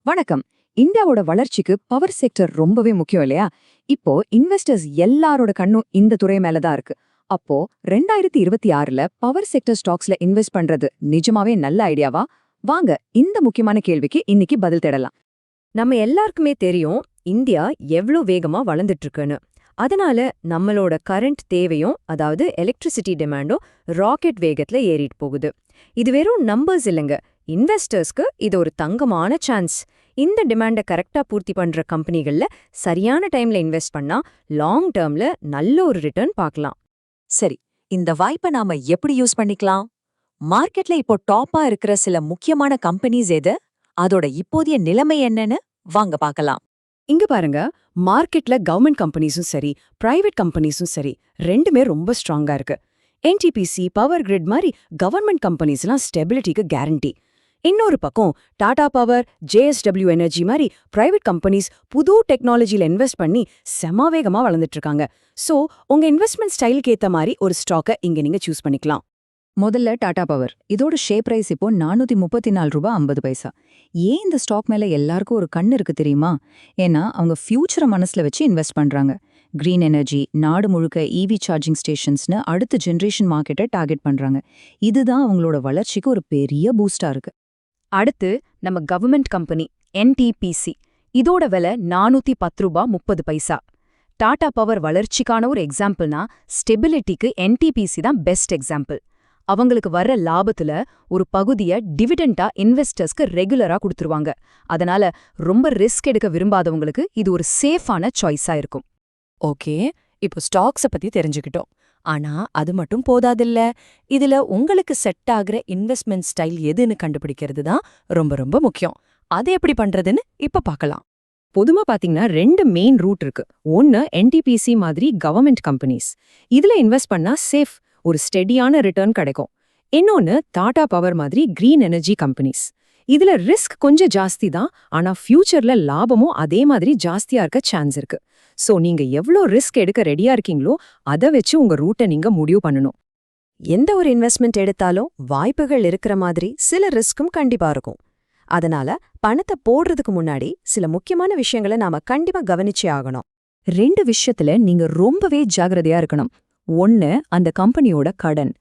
வணக்கம். இந்தியாவோட வளர்ச்சிக்கு பவர் செக்டர் ரொம்பவே முக்கியம் இல்லையா? இப்போ இன்வெஸ்டர்ஸ் எல்லாரோட கண்ணும் இந்த துறை மேல தான் இருக்கு. அப்போ 2026ல பவர் செக்டர் ஸ்டாக்ஸ்ல இன்வெஸ்ட் பண்றது நிஜமாவே நல்ல ஐடியாவா? வாங்க இந்த முக்கியமான கேள்விக்கு இன்னைக்கு பதில் தேடலாம். நம்ம எல்லாருக்குமே தெரியும் இந்தியா எவ்ளோ வேகமா வளர்ந்துட்டு இருக்குன்னு. அதனால நம்மளோட கரண்ட் தேவையும் அதாவது எலக்ட்ரிசிட்டி டிமாண்டும் ராக்கெட் வேகத்துல ஏறிட்டு போகுது. இது வெறும் நம்பர்ஸ் இல்லைங்க, இன்வெஸ்டர்ஸ்க்கு இது ஒரு தங்கமான சான்ஸ். இந்த டிமாண்டை கரெக்டா பூர்த்தி பண்ற கம்பெனிகள்ல சரியான டைம்ல இன்வெஸ்ட் பண்ணா லாங் டேர்ம்ல நல்ல ஒரு ரிட்டர்ன் பார்க்கலாம். சரி, இந்த வாய்ப்பை நாம எப்படி யூஸ் பண்ணிக்கலாம்? மார்க்கெட்ல இப்போ டாப்பா இருக்கிற சில முக்கியமான கம்பெனிஸ் எது? அதோட இப்போதைய நிலைமை என்னன்னு வாங்க பார்க்கலாம். இங்க பாருங்க, மார்க்கெட்ல கவர்மெண்ட் கம்பெனிஸும் சரி பிரைவேட் கம்பெனிஸும் சரி ரெண்டுமே ரொம்ப ஸ்ட்ராங்கா இருக்கு. என்டிபிசி, பவர் கிரிட் மாதிரி கவர்மெண்ட் கம்பெனிஸ்லாம் ஸ்டெபிலிட்டிக்கு கேரண்டி. இன்னொரு பக்கம் டாடா பவர், ஜேஎஸ்டபிள்யூ எனர்ஜி மாதிரி பிரைவேட் கம்பெனிஸ் புது டெக்னாலஜில இன்வெஸ்ட் பண்ணி செம வேகமா வளர்ந்துட்டு இருக்காங்க. சோ உங்க இன்வெஸ்ட்மெண்ட் ஸ்டைலுக்கு ஏத்த மாதிரி ஒரு ஸ்டாக்கை இங்க நீங்க சூஸ் பண்ணிக்கலாம். முதல்ல டாடா பவர். இதோட ஷேர் பிரைஸ் இப்போ 434 ரூபாய் 50 பைசா. ஏன் இந்த ஸ்டாக் மேல எல்லாருக்கும் ஒரு கண்ணு இருக்கு தெரியுமா? ஏன்னா அவங்க ஃபியூச்சரை மனசுல வச்சு இன்வெஸ்ட் பண்றாங்க. கிரீன் எனர்ஜி, நாடு முழுக்க இவி சார்ஜிங் ஸ்டேஷன்ஸ்னு அடுத்த ஜெனரேஷன் மார்க்கெட்டை டார்கெட் பண்றாங்க. இதுதான் அவங்களோட வளர்ச்சிக்கு ஒரு பெரிய பூஸ்டா இருக்கு. அடுத்து நம்ம கவர்மெண்ட் கம்பெனி என்டிபிசி. இதோட விலை 410 ரூபாய் 30 பைசா. டாடா பவர் வளர்ச்சிக்கான ஒரு எக்ஸாம்பிள்னா ஸ்டெபிலிட்டிக்கு என்டிபிசி தான் பெஸ்ட் எக்ஸாம்பிள். அவங்களுக்கு வர்ற லாபத்துல ஒரு பகுதிய டிவிடெண்டா இன்வெஸ்டர்ஸ்க்கு ரெகுலரா கொடுத்துருவாங்க. அதனால ரொம்ப ரிஸ்க் எடுக்க விரும்பாதவங்களுக்கு இது ஒரு சேஃபான சாய்ஸா இருக்கும். ஓகே, இப்போ ஸ்டாக்ஸை பத்தி தெரிஞ்சுக்கிட்டோம். ஆனா அது மட்டும் போதாதில்ல. இதுல உங்களுக்கு செட் ஆகுற இன்வெஸ்ட்மெண்ட் ஸ்டைல் எதுன்னு கண்டுபிடிக்கிறது தான் ரொம்ப ரொம்ப முக்கியம். அது எப்படி பண்றதுன்னு இப்ப பார்க்கலாம். பொதுவா பாத்தீங்கன்னா 2 மெயின் ரூட் இருக்கு. ஒன்னு என்டிபிசி மாதிரி கவர்மெண்ட் கம்பெனிஸ். இதுல இன்வெஸ்ட் பண்ணா சேஃப், ஒரு ஸ்டெடியான ரிட்டர்ன் கிடைக்கும். இன்னொன்னு டாடா பவர் மாதிரி கிரீன் எனர்ஜி கம்பெனிஸ். இதுல ரிஸ்க் கொஞ்சம் ஜாஸ்தி தான், ஆனா ஃபியூச்சர்ல லாபமும் அதே மாதிரி ஜாஸ்தியா இருக்க சான்ஸ் இருக்கு. சோ நீங்க எவ்ளோ ரிஸ்க் எடுக்க ரெடியா இருக்கீங்களோ அதை வச்சு உங்க ரூட்டை நீங்க முடிவு பண்ணணும். எந்த ஒரு இன்வெஸ்ட்மெண்ட் எடுத்தாலும் வாய்ப்புகள் இருக்கிற மாதிரி சில ரிஸ்க்கும் கண்டிப்பா இருக்கும். அதனால பணத்தை போடுறதுக்கு முன்னாடி சில முக்கியமான விஷயங்களை நாம கண்டிப்பா கவனிச்சே ஆகணும். 2 விஷயத்துல நீங்க ரொம்பவே ஜாகிரதையா இருக்கணும். ஒன்னு, அந்த கம்பெனியோட கடன்.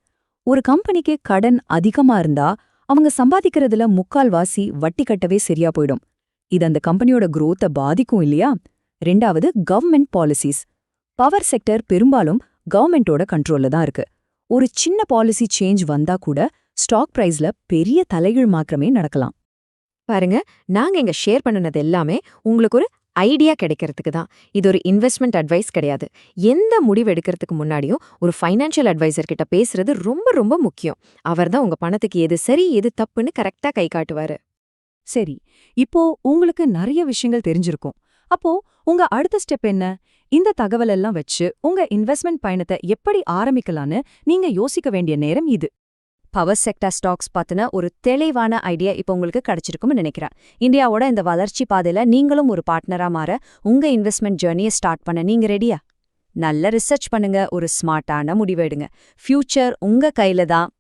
ஒரு கம்பெனிக்கு கடன் அதிகமா இருந்தா அவங்க சம்பாதிக்கிறதுல முக்கால்வாசி வட்டி கட்டவே சரியா போயிடும். இது அந்த கம்பெனியோட growth-அ பாதிக்கும் இல்லையா? 2வது, கவர்மெண்ட் பாலிசிஸ். பவர் செக்டர் பெரும்பாலும் கவர்மெண்டோட கண்ட்ரோல்ல தான் இருக்கு. ஒரு சின்ன பாலிசி சேஞ்ச் வந்தா கூட ஸ்டாக் பிரைஸ்ல பெரிய தலைகீழ் மாற்றமே நடக்கலாம். பாருங்க, நாங்க இங்க ஷேர் பண்ணுனது எல்லாமே உங்களுக்கு ஒரு ஐடியா கிடைக்கிறதுக்கு தான். இது ஒரு இன்வெஸ்ட்மெண்ட் அட்வைஸ் கிடையாது. எந்த முடிவு எடுக்கிறதுக்கு முன்னாடியும் ஒரு ஃபைனான்ஷியல் அட்வைசர் கிட்ட பேசுறது ரொம்ப ரொம்ப முக்கியம். அவர்தான் உங்க பணத்துக்கு எது சரி எது தப்புன்னு கரெக்டா கை காட்டுவாரு. சரி, இப்போ உங்களுக்கு நிறைய விஷயங்கள் தெரிஞ்சிருக்கும். அப்போ உங்க அடுத்த ஸ்டெப் என்ன? இந்த தகவல் எல்லாம் வச்சு உங்க இன்வெஸ்ட்மெண்ட் பயணத்தை எப்படி ஆரம்பிக்கலான்னு நீங்க யோசிக்க வேண்டிய நேரம் இது. பவர் செக்டர் ஸ்டாக்ஸ் பத்தின ஒரு தெளிவான ஐடியா இப்போ உங்களுக்கு கிடைச்சிருக்கும்னு நினைக்கிறேன். இந்தியாவோட இந்த வளர்ச்சி பாதையில நீங்களும் ஒரு பார்ட்னரா மாற உங்க இன்வெஸ்ட்மெண்ட் ஜர்னியை ஸ்டார்ட் பண்ண நீங்க ரெடியா? நல்ல ரிசர்ச் பண்ணுங்க, ஒரு ஸ்மார்ட்டான முடிவு எடுங்க. ஃபியூச்சர் உங்க கையில தான்.